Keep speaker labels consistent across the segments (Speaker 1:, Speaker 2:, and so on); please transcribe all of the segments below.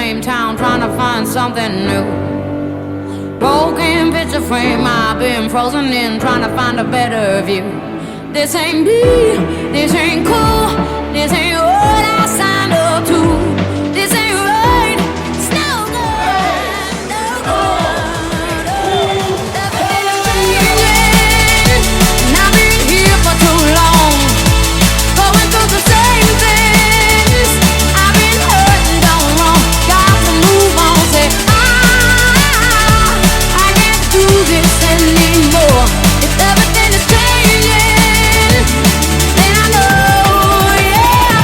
Speaker 1: same town trying to find something new. Broken picture frame, I've been frozen in trying to find a better view. This ain't me, this ain't cool, this ain't what I signed up to. This ain't right, it's no good, no good. Everything's changing, and I've been here for too long, going through the same things. I've been hurt and done wrong, got to move on. Say I can't do this anymore. If everything is changing, then I know, yeah,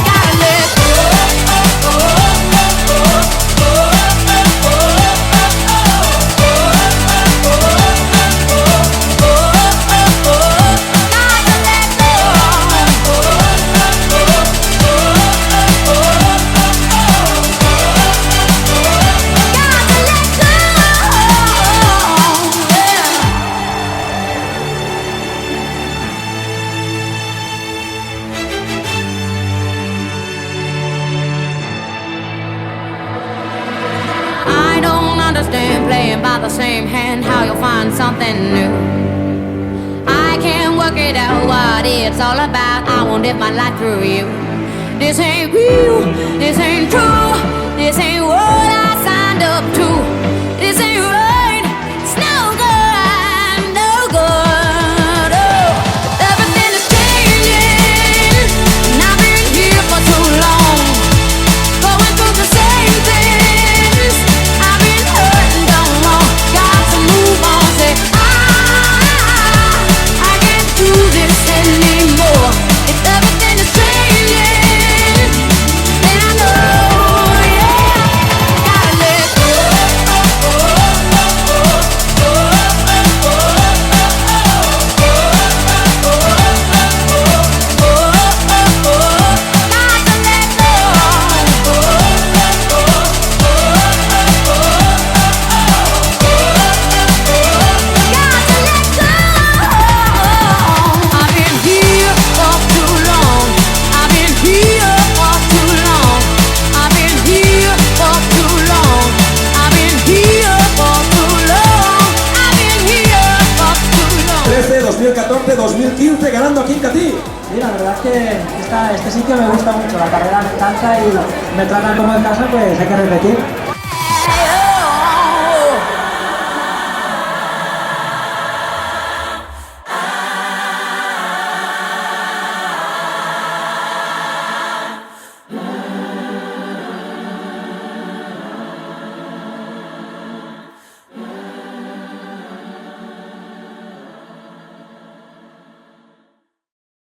Speaker 1: gotta let go. I don't understand playing by the same hand, how you'll find something new. I can't work it out what it's all about. I won't live my life through you. This ain't real, this ain't true, this ain't what I signed up to. This ain't right, it's no good, no good. Oh, everything is changing, and I've been here for too long, going through the same things. I've been hurt and done wrong, got to move on. Say I can't do this anymore. If everything is changing, then I know, yeah, gotta let go. I've been here for too long. I've been here for too long. I've been here for too long. I've been here for too long. I've been here for too long.
Speaker 2: 13, 2014, 2015, ganando aquí en Catí.
Speaker 3: Sí, la verdad es que este sitio me gusta mucho, la carrera me encanta y me tratan como en casa, pues hay que repetir.